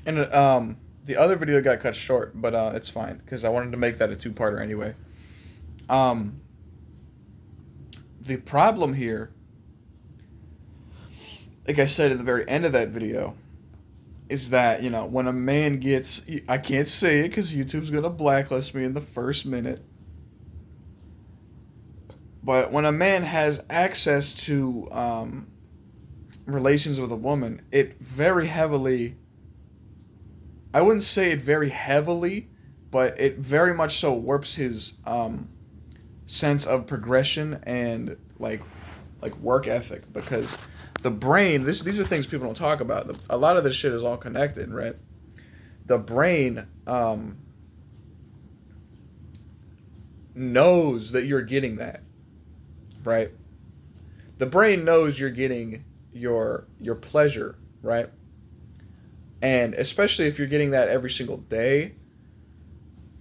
And the other video got cut short, but it's fine because I wanted to make that a two-parter anyway. Um, the problem here, like I said at the very end of that video, is that when a man gets, I can't say it because YouTube's gonna blacklist me in the first minute. But when a man has access to relations with a woman, it very heavily, I wouldn't say it very heavily, but it very much so warps his sense of progression and like work ethic because the brain, these are things people don't talk about. A lot of this shit is all connected, right? The brain knows that you're getting that, right? The brain knows you're getting your pleasure, right? And especially if you're getting that every single day,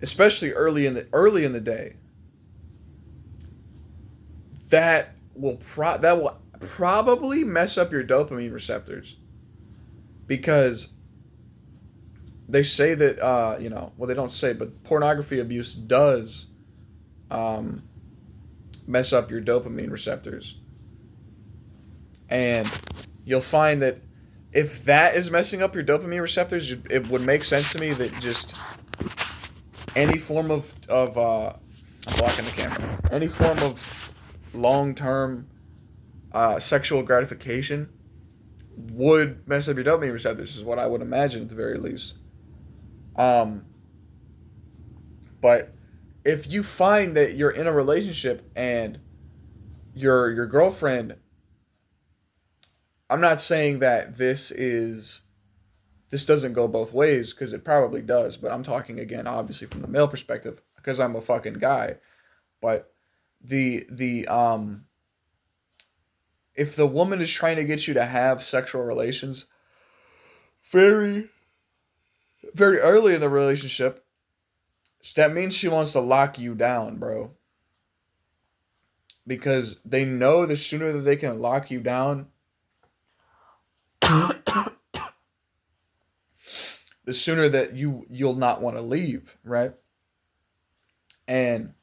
especially early in the day, that will probably mess up your dopamine receptors because they say that well, they don't say, but pornography abuse does um, mess up your dopamine receptors, and you'll find that if that is messing up your dopamine receptors, it would make sense to me that just any form of I'm blocking the camera, any form of long term sexual gratification would mess up your dopamine receptors, is what I would imagine at the very least. Um, but if you find that you're in a relationship and your girlfriend, I'm not saying that this doesn't go both ways because it probably does, but I'm talking again obviously from the male perspective because I'm a fucking guy. But the if the woman is trying to get you to have sexual relations very very early in the relationship, that means she wants to lock you down, bro. Because they know the sooner that they can lock you down, the sooner that you'll not want to leave, right? And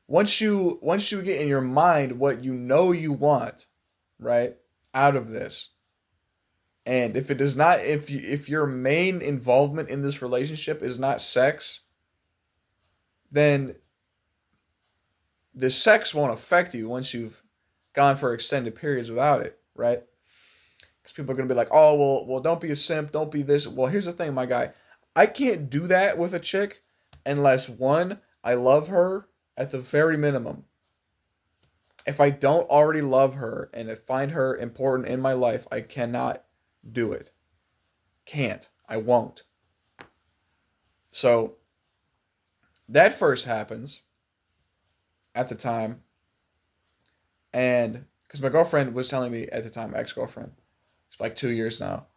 once you get in your mind what you know you want, right, out of this, and if it does not, if your main involvement in this relationship is not sex, then the sex won't affect you once you've gone for extended periods without it, right? Because people are gonna be like, oh well, don't be a simp, don't be this. Well, here's the thing, my guy, I can't do that with a chick unless one, I love her at the very minimum. If I don't already love her and I find her important in my life, I cannot do it. Can't. I won't. So that first happens at the time, and because my girlfriend was telling me at the time, ex girlfriend, it's like 2 years now,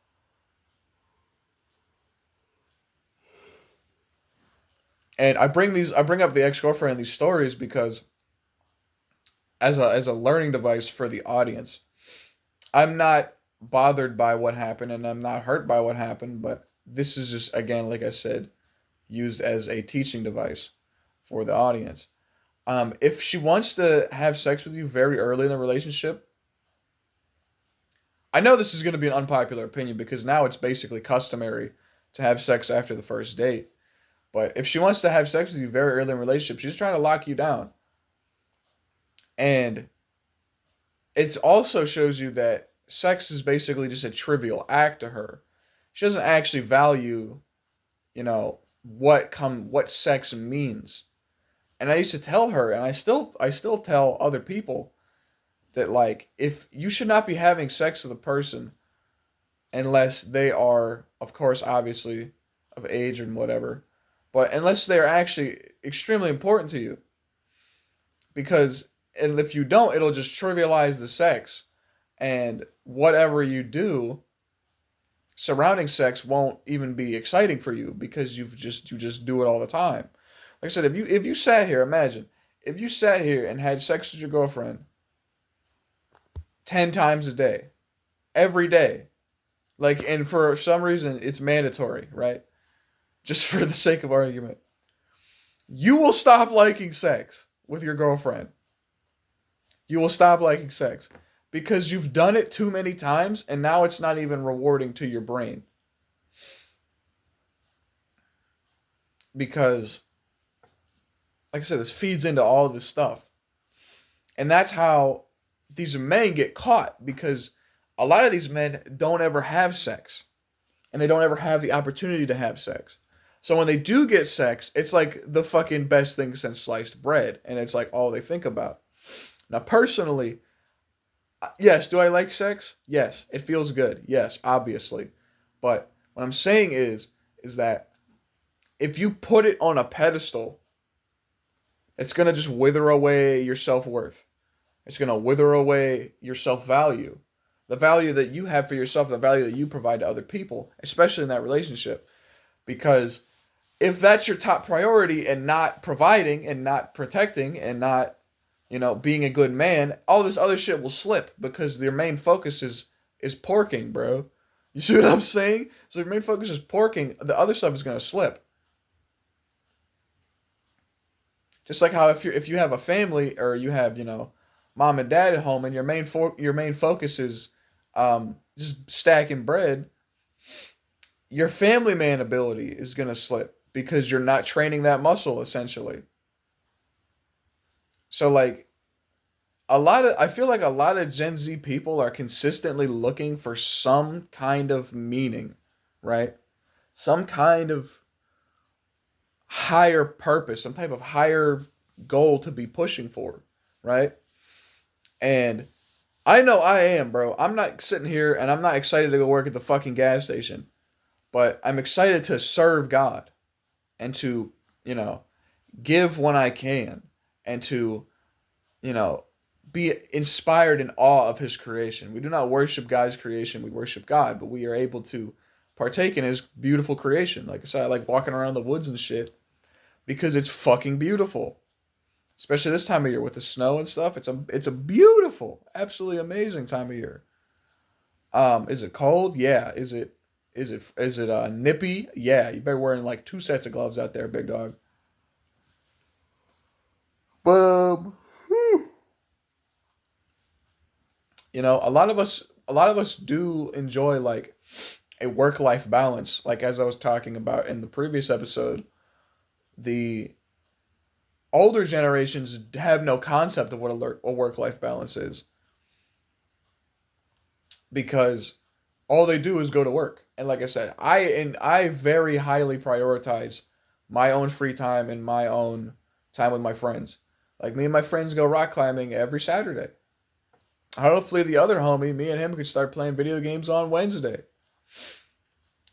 and I bring up the ex girlfriend in these stories because as a learning device for the audience, I'm not bothered by what happened and I'm not hurt by what happened, but this is just again, like I said, used as a teaching device for the audience. If she wants to have sex with you very early in the relationship, I know this is going to be an unpopular opinion because now it's basically customary to have sex after the first date. But if she wants to have sex with you very early in a relationship, she's trying to lock you down. And it also shows you that sex is basically just a trivial act to her. She doesn't actually value, what sex means. And I used to tell her, and I still tell other people that like if you should not be having sex with a person unless they are, of course, obviously of age and whatever, but unless they're actually extremely important to you, because and if you don't, it'll just trivialize the sex, and whatever you do surrounding sex won't even be exciting for you because you just do it all the time. Like I said, if you sat here, imagine if you sat here and had sex with your girlfriend 10 times a day, every day, Like, and for some reason, it's mandatory, right? Just for the sake of argument. You will stop liking sex with your girlfriend. You will stop liking sex because you've done it too many times and now it's not even rewarding to your brain. Because, like I said, this feeds into all this stuff. And that's how these men get caught because a lot of these men don't ever have sex and they don't ever have the opportunity to have sex. So when they do get sex, it's like the fucking best thing since sliced bread and it's like all they think about. Now, personally, yes, do I like sex? Yes, it feels good. Yes, obviously. But what I'm saying is that if you put it on a pedestal, it's going to just wither away your self-worth. It's going to wither away your self-value. The value that you have for yourself, the value that you provide to other people, especially in that relationship. Because if that's your top priority and not providing and not protecting and not, being a good man, all this other shit will slip because your main focus is porking, bro. You see what I'm saying? So your main focus is porking, the other stuff is going to slip. Just like how if you have a family or you have, mom and dad at home and your main focus is just stacking bread, your family man ability is going to slip because you're not training that muscle essentially. So like I feel like a lot of Gen Z people are consistently looking for some kind of meaning, right? Some kind of higher purpose, some type of higher goal to be pushing for, right? And I know I am, bro. I'm not sitting here and I'm not excited to go work at the fucking gas station, but I'm excited to serve God and to, you know, give when I can and to, you know, be inspired in awe of his creation. We do not worship God's creation, we worship God, but we are able to partake in his beautiful creation. Like I said, I like walking around the woods and shit because it's fucking beautiful. Especially this time of year with the snow and stuff. It's a beautiful, absolutely amazing time of year. Is it cold? Yeah. Is it nippy? Yeah. You better wearing like two sets of gloves out there, big dog. Boom. A lot of us do enjoy like a work life balance. Like as I was talking about in the previous episode, the older generations have no concept of what a work life balance is because all they do is go to work. And like I said, I very highly prioritize my own free time and my own time with my friends. Like me and my friends go rock climbing every Saturday. Hopefully the other homie, me and him could start playing video games on Wednesday.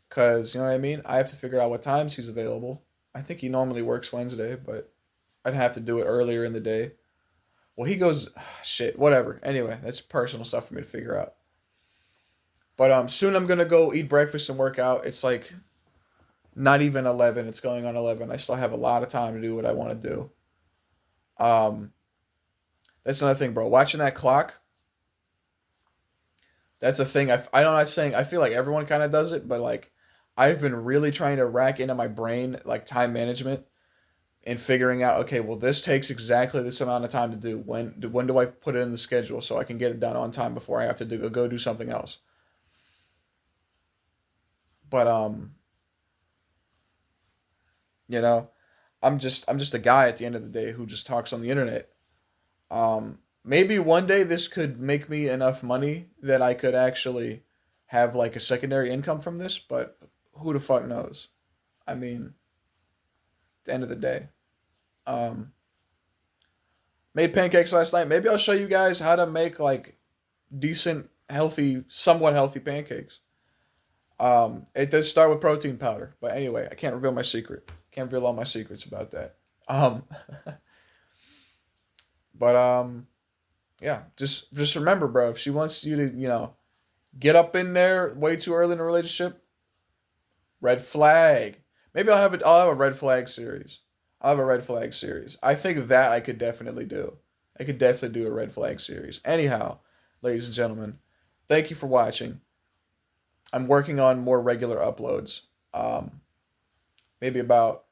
Cause you know what I mean? I have to figure out what times he's available. I think he normally works Wednesday, but I'd have to do it earlier in the day. Well, he goes shit, whatever. Anyway, that's personal stuff for me to figure out. But soon I'm gonna go eat breakfast and work out. It's like not even 11. It's going on 11. I still have a lot of time to do what I want to do. Um, that's another thing, bro. Watching that clock, that's a thing. I don't know. Saying I feel like everyone kind of does it, but like I've been really trying to rack into my brain like time management and figuring out. Okay, well this takes exactly this amount of time to do. When do I put it in the schedule so I can get it done on time before I have to go do something else? But you know, I'm just a guy at the end of the day who just talks on the internet. Maybe one day this could make me enough money that I could actually have like a secondary income from this, but who the fuck knows? I mean, at the end of the day. Um, Made pancakes last night. Maybe I'll show you guys how to make like decent, healthy, somewhat healthy pancakes. It does start with protein powder, but anyway, I can't reveal my secret. Can't reveal all my secrets about that. Um, but yeah, just remember, bro. If she wants you to, get up in there way too early in a relationship, red flag. Maybe I'll have a red flag series. I'll have a red flag series. I think that I could definitely do. I could definitely do a red flag series. Anyhow, ladies and gentlemen, thank you for watching. I'm working on more regular uploads. Maybe about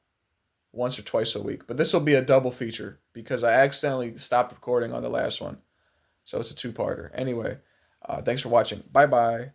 once or twice a week. But this will be a double feature because I accidentally stopped recording on the last one. So it's a two-parter. Anyway, thanks for watching. Bye bye.